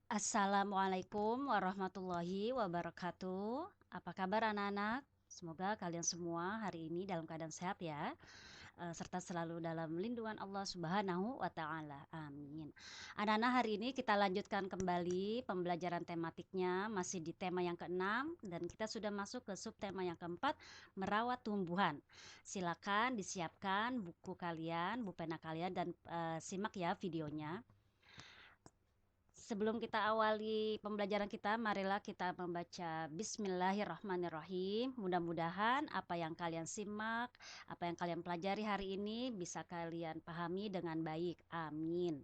Assalamualaikum warahmatullahi wabarakatuh. Apa kabar anak-anak? Semoga kalian semua hari ini dalam keadaan sehat ya, serta selalu dalam lindungan Allah Subhanahu wa taala. Amin. Anak-anak, hari ini kita lanjutkan kembali pembelajaran tematiknya masih di tema yang keenam dan kita sudah masuk ke subtema yang keempat, merawat tumbuhan. Silakan disiapkan buku kalian, pena kalian dan simak ya videonya. Sebelum kita awali pembelajaran kita, marilah kita membaca Bismillahirrahmanirrahim. Mudah-mudahan apa yang kalian simak, apa yang kalian pelajari hari ini bisa kalian pahami dengan baik. Amin.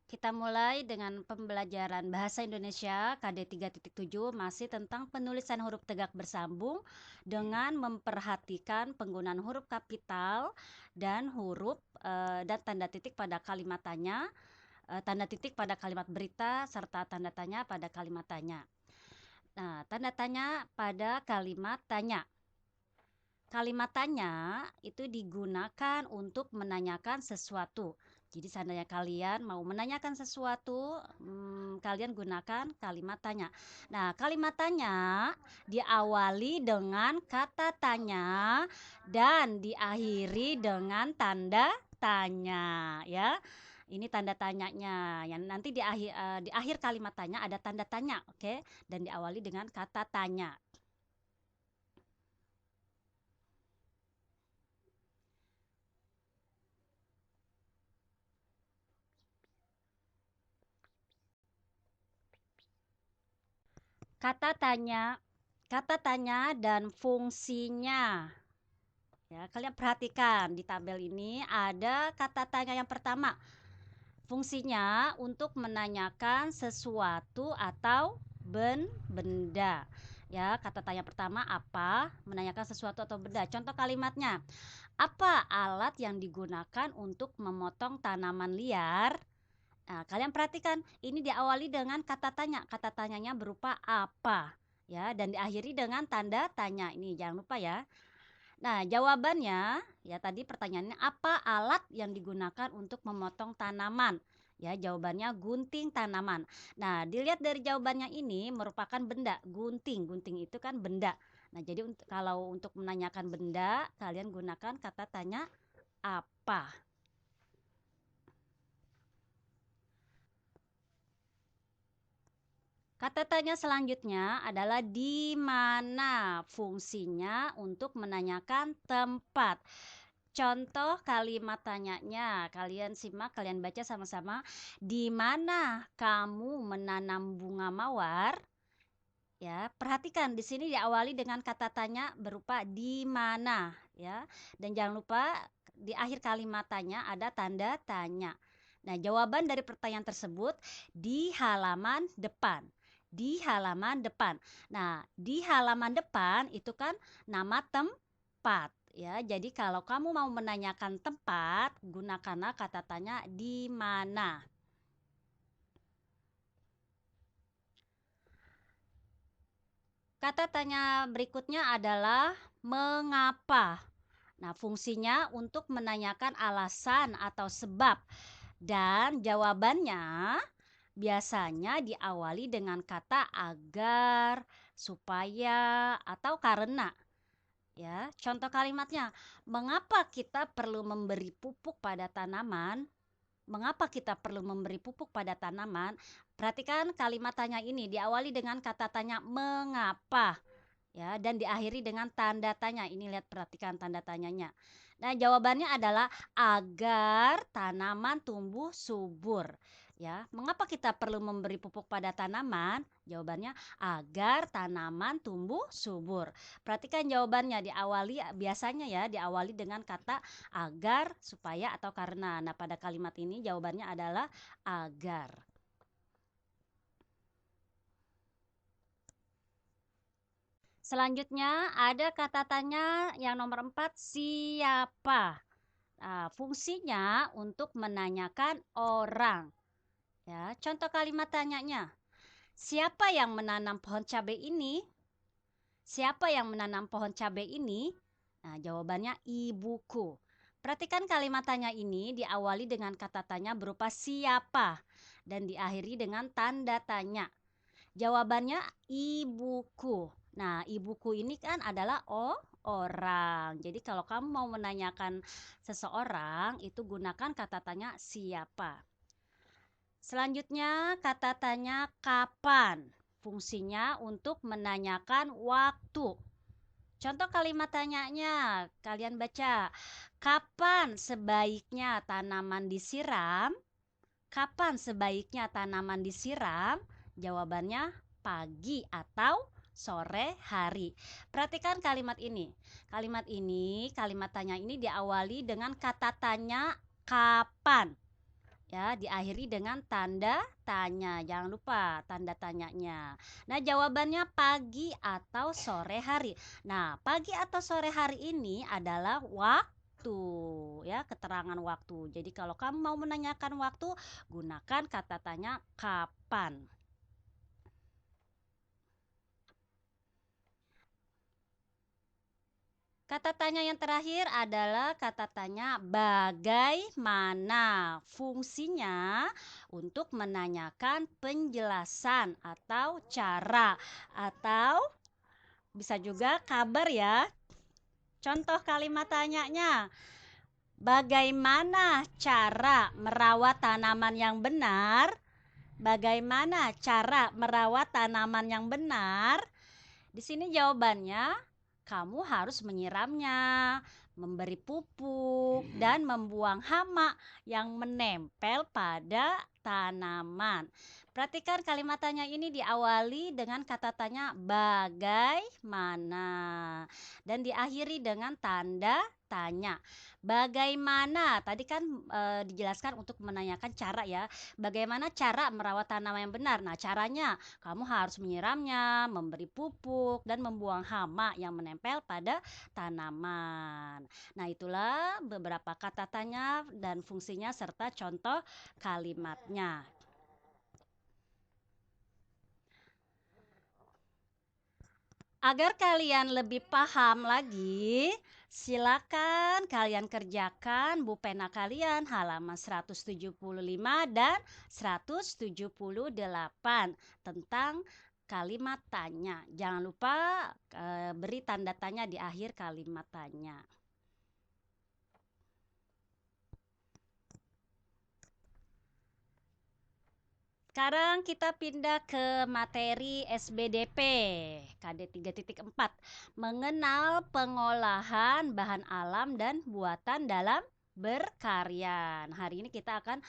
Kita mulai dengan pembelajaran Bahasa Indonesia KD 3.7, masih tentang penulisan huruf tegak bersambung dengan memperhatikan penggunaan huruf kapital dan huruf dan tanda titik pada kalimat tanya, tanda titik pada kalimat berita, serta tanda tanya pada kalimat tanya. Nah, tanda tanya pada kalimat tanya. Kalimat tanya itu digunakan untuk menanyakan sesuatu. Jadi seandainya kalian mau menanyakan sesuatu, kalian gunakan kalimat tanya. Nah, kalimat tanya diawali dengan kata tanya dan diakhiri dengan tanda tanya, ya. Ini tanda tanyanya. Yang nanti di akhir kalimat tanya ada tanda tanya, oke? Dan diawali dengan kata tanya. Kata tanya dan fungsinya. Ya, kalian perhatikan di tabel ini ada kata tanya yang pertama. Fungsinya untuk menanyakan sesuatu atau benda. Ya, kata tanya pertama apa? Menanyakan sesuatu atau benda. Contoh kalimatnya. Apa alat yang digunakan untuk memotong tanaman liar? Nah, kalian perhatikan ini diawali dengan kata tanya. Kata tanyanya berupa apa, ya, dan diakhiri dengan tanda tanya. Ini jangan lupa ya. Nah, jawabannya ya tadi pertanyaannya apa alat yang digunakan untuk memotong tanaman? Ya, jawabannya gunting tanaman. Nah, dilihat dari jawabannya ini merupakan benda, gunting. Gunting itu kan benda. Nah, jadi kalau untuk menanyakan benda, kalian gunakan kata tanya apa. Kata tanya selanjutnya adalah di mana, fungsinya untuk menanyakan tempat. Contoh kalimat tanyanya, kalian simak, kalian baca sama-sama. Di mana kamu menanam bunga mawar? Ya, perhatikan di sini diawali dengan kata tanya berupa di mana, ya. Dan jangan lupa di akhir kalimat tanya ada tanda tanya. Nah, jawaban dari pertanyaan tersebut di halaman depan. Di halaman depan. Nah, di halaman depan itu kan nama tempat, ya. Jadi kalau kamu mau menanyakan tempat, gunakanlah kata tanya di mana. Kata tanya berikutnya adalah mengapa. Nah, fungsinya untuk menanyakan alasan atau sebab, dan jawabannya biasanya diawali dengan kata agar, supaya, atau karena. Ya, contoh kalimatnya, mengapa kita perlu memberi pupuk pada tanaman? Mengapa kita perlu memberi pupuk pada tanaman? Perhatikan kalimat tanya ini diawali dengan kata tanya mengapa, ya, dan diakhiri dengan tanda tanya. Ini lihat, perhatikan tanda tanyanya. Nah, jawabannya adalah agar tanaman tumbuh subur. Ya, mengapa kita perlu memberi pupuk pada tanaman? Jawabannya agar tanaman tumbuh subur. Perhatikan jawabannya diawali biasanya ya diawali dengan kata agar, supaya, atau karena. Nah, pada kalimat ini jawabannya adalah agar. Selanjutnya ada kata tanya yang nomor 4, siapa? Nah, fungsinya untuk menanyakan orang. Ya, contoh kalimat tanyanya. Siapa yang menanam pohon cabai ini? Siapa yang menanam pohon cabai ini? Nah, jawabannya ibuku. Perhatikan kalimat tanya ini diawali dengan kata tanya berupa siapa dan diakhiri dengan tanda tanya. Jawabannya ibuku. Nah, ibuku ini kan adalah orang. Jadi kalau kamu mau menanyakan seseorang, itu gunakan kata tanya siapa. Selanjutnya kata tanya kapan. Fungsinya untuk menanyakan waktu. Contoh kalimat tanyanya, kalian baca. Kapan sebaiknya tanaman disiram? Kapan sebaiknya tanaman disiram? Jawabannya pagi atau sore hari. Perhatikan kalimat ini. Kalimat tanya ini diawali dengan kata tanya kapan. Ya, diakhiri dengan tanda tanya. Jangan lupa tanda tanyanya. Nah, jawabannya pagi atau sore hari. Nah, pagi atau sore hari ini adalah waktu, ya, keterangan waktu. Jadi kalau kamu mau menanyakan waktu, gunakan kata tanya kapan. Kata tanya yang terakhir adalah kata tanya bagaimana. Fungsinya untuk menanyakan penjelasan atau cara atau bisa juga kabar ya. Contoh kalimat tanyanya, bagaimana cara merawat tanaman yang benar? Bagaimana cara merawat tanaman yang benar? Di sini jawabannya, kamu harus menyiramnya, memberi pupuk, dan membuang hama yang menempel pada tanaman. Perhatikan kalimat tanya ini diawali dengan kata tanya bagaimana dan diakhiri dengan tanda tanya. Bagaimana? Tadi kan dijelaskan untuk menanyakan cara ya. Bagaimana cara merawat tanaman yang benar? Nah, caranya kamu harus menyiramnya, memberi pupuk, dan membuang hama yang menempel pada tanaman. Nah, itulah beberapa kata tanya dan fungsinya serta contoh kalimatnya. Agar kalian lebih paham lagi, silakan kalian kerjakan bu pena kalian halaman 175 dan 178 tentang kalimat tanya. Jangan lupa beri tanda tanya di akhir kalimat tanya. Sekarang kita pindah ke materi SBDP KD 3.4, mengenal pengolahan bahan alam dan buatan dalam berkarya. Nah, hari ini kita akan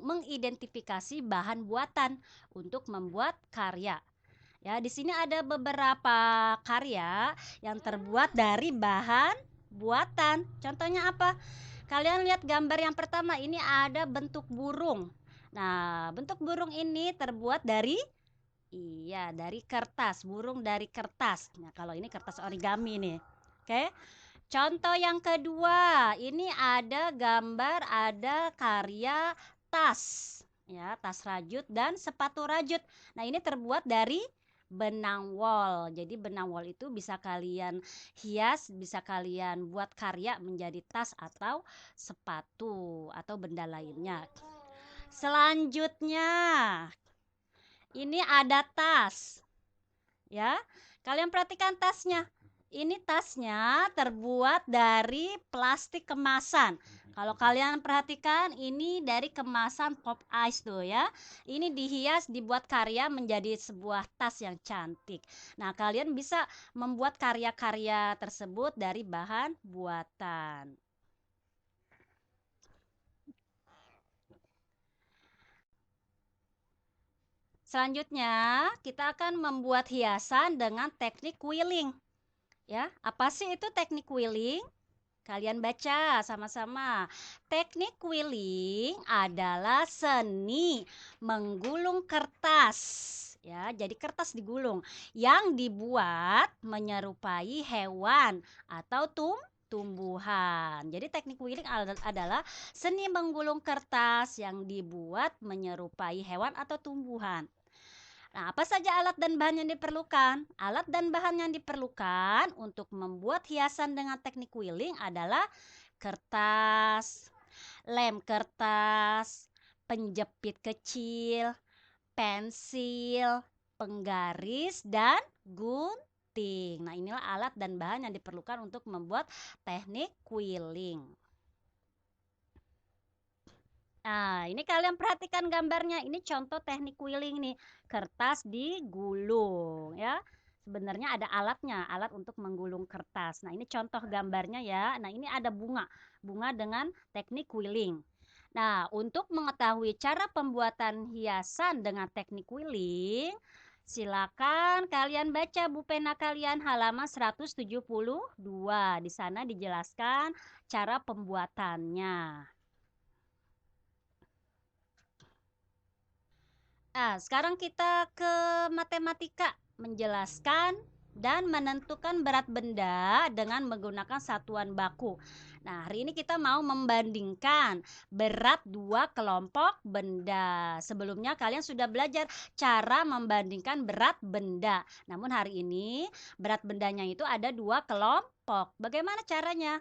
mengidentifikasi bahan buatan untuk membuat karya. Ya, di sini ada beberapa karya yang terbuat dari bahan buatan. Contohnya apa? Kalian lihat gambar yang pertama, ini ada bentuk burung. Nah, bentuk burung ini terbuat dari dari kertas, burung dari kertas. Nah, kalau ini kertas origami nih. Oke. Contoh yang kedua, ini ada gambar, ada karya tas. Ya, tas rajut dan sepatu rajut. Nah, ini terbuat dari benang wol. Jadi benang wol itu bisa kalian hias, bisa kalian buat karya menjadi tas atau sepatu atau benda lainnya. Selanjutnya, ini ada tas. Ya, kalian perhatikan tasnya. Ini tasnya terbuat dari plastik kemasan. Kalau kalian perhatikan, ini dari kemasan pop ice tuh ya. Ini dihias, dibuat karya menjadi sebuah tas yang cantik. Nah, kalian bisa membuat karya-karya tersebut dari bahan buatan. Selanjutnya, kita akan membuat hiasan dengan teknik quilling. Ya, apa sih itu teknik quilling? Kalian baca sama-sama. Teknik quilling adalah seni menggulung kertas. Ya, jadi kertas digulung yang dibuat menyerupai hewan atau tumbuhan. Jadi teknik quilling adalah seni menggulung kertas yang dibuat menyerupai hewan atau tumbuhan. Nah, apa saja alat dan bahan yang diperlukan? Alat dan bahan yang diperlukan untuk membuat hiasan dengan teknik quilling adalah kertas, lem kertas, penjepit kecil, pensil, penggaris, dan gunting. Nah, inilah alat dan bahan yang diperlukan untuk membuat teknik quilling. Nah, ini kalian perhatikan gambarnya. Ini contoh teknik quilling nih. Kertas digulung ya. Sebenarnya ada alatnya, alat untuk menggulung kertas. Nah, ini contoh gambarnya ya. Nah, ini ada bunga. Bunga dengan teknik quilling. Nah, untuk mengetahui cara pembuatan hiasan dengan teknik quilling, silakan kalian baca buku pena kalian halaman 172. Di sana dijelaskan cara pembuatannya. Nah, sekarang kita ke matematika, menjelaskan dan menentukan berat benda dengan menggunakan satuan baku. Nah, hari ini kita mau membandingkan berat dua kelompok benda. Sebelumnya kalian sudah belajar cara membandingkan berat benda. Namun hari ini berat bendanya itu ada dua kelompok. Bagaimana caranya?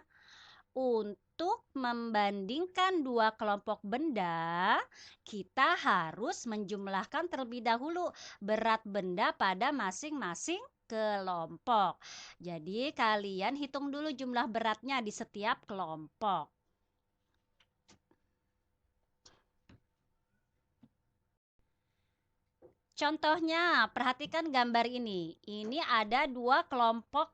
Untuk membandingkan dua kelompok benda, kita harus menjumlahkan terlebih dahulu berat benda pada masing-masing kelompok. Jadi, kalian hitung dulu jumlah beratnya di setiap kelompok. Contohnya, perhatikan gambar ini. Ini ada dua kelompok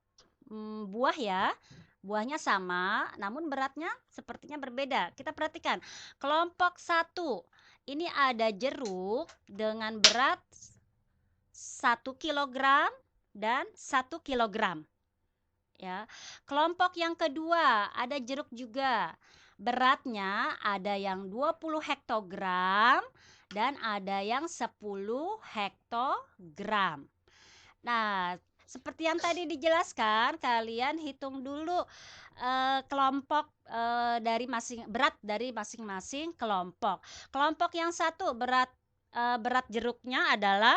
buah ya. Buahnya sama, namun beratnya sepertinya berbeda. Kita perhatikan. Kelompok 1. Ini ada jeruk dengan berat 1 kilogram dan 1 kilogram. Ya. Kelompok yang kedua, ada jeruk juga. Beratnya ada yang 20 hektogram dan ada yang 10 hektogram. Nah, seperti yang tadi dijelaskan, kalian hitung dulu kelompok berat dari masing-masing kelompok. Kelompok yang satu berat jeruknya adalah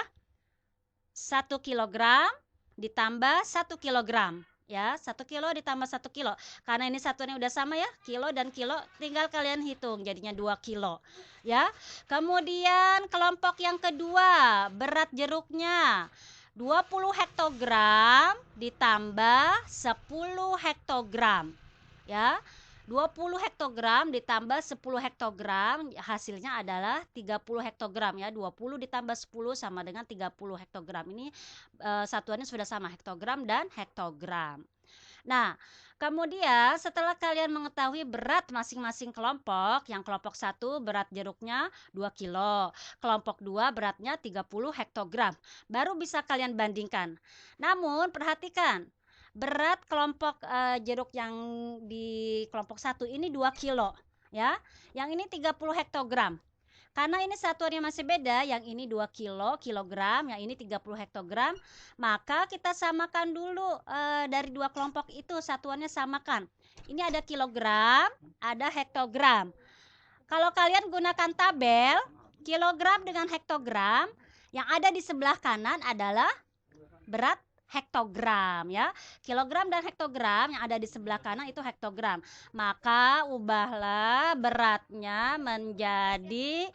1 kilogram ditambah 1 kilogram. Ya, 1 kilo ditambah 1 kilo. Karena ini satuannya udah sama ya, kilo dan kilo, tinggal kalian hitung jadinya 2 kilo. Ya. Kemudian kelompok yang kedua, berat jeruknya 20 hektogram ditambah 10 hektogram. Ya. 20 hektogram ditambah 10 hektogram hasilnya adalah 30 hektogram ya. 20 ditambah 10 sama dengan 30 hektogram. Ini satuannya sudah sama, hektogram dan hektogram. Nah, kemudian setelah kalian mengetahui berat masing-masing kelompok, yang kelompok 1 berat jeruknya 2 kilo, kelompok 2 beratnya 30 hektogram, baru bisa kalian bandingkan. Namun perhatikan, berat kelompok jeruk yang di kelompok 1 ini 2 kilo ya. Yang ini 30 hektogram. Karena ini satuannya masih beda, yang ini 2 kilo, kilogram, yang ini 30 hektogram, maka kita samakan dulu dari dua kelompok itu, satuannya samakan. Ini ada kilogram, ada hektogram. Kalau kalian gunakan tabel, kilogram dengan hektogram, yang ada di sebelah kanan adalah berat hektogram ya. Kilogram dan hektogram yang ada di sebelah kanan itu hektogram. Maka ubahlah beratnya menjadi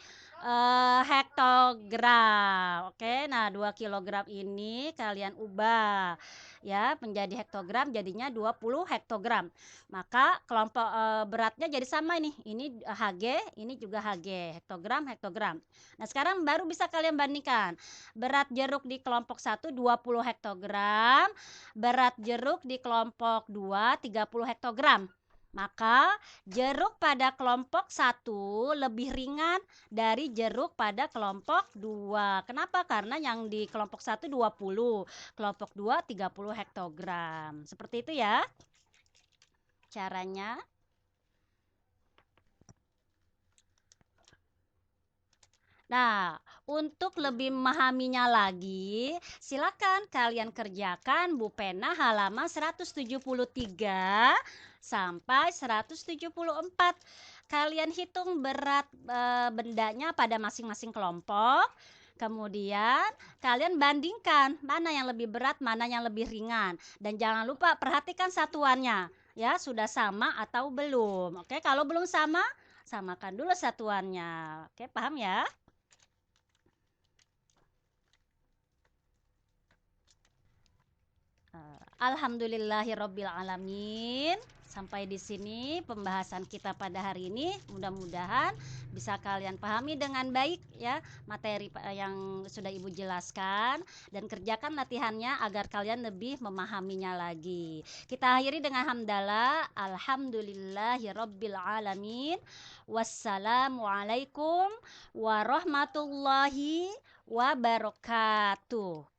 hektogram. Oke, nah 2 kilogram ini kalian ubah ya menjadi hektogram, jadinya 20 hektogram. Maka kelompok beratnya jadi sama nih. Ini Hg, ini juga Hg, hektogram, hektogram. Nah, sekarang baru bisa kalian bandingkan. Berat jeruk di kelompok 1 20 hektogram, berat jeruk di kelompok 2 30 hektogram. Maka jeruk pada kelompok 1 lebih ringan dari jeruk pada kelompok 2. Kenapa? Karena yang di kelompok 1 20, kelompok 2 30 hektogram. Seperti itu ya caranya. Nah, untuk lebih memahaminya lagi, silakan kalian kerjakan Bu Pena halaman 173 sampai 174. Kalian hitung berat bendanya pada masing-masing kelompok. Kemudian kalian bandingkan mana yang lebih berat, mana yang lebih ringan. Dan jangan lupa perhatikan satuannya. ya sudah sama atau belum. Oke, kalau belum sama, samakan dulu satuannya. Oke, paham ya? Alhamdulillahirabbil alamin. Sampai di sini pembahasan kita pada hari ini. Mudah-mudahan bisa kalian pahami dengan baik ya materi yang sudah Ibu jelaskan dan kerjakan latihannya agar kalian lebih memahaminya lagi. Kita akhiri dengan hamdalah. Alhamdulillahirabbil alamin. Wassalamualaikum warahmatullahi wabarakatuh.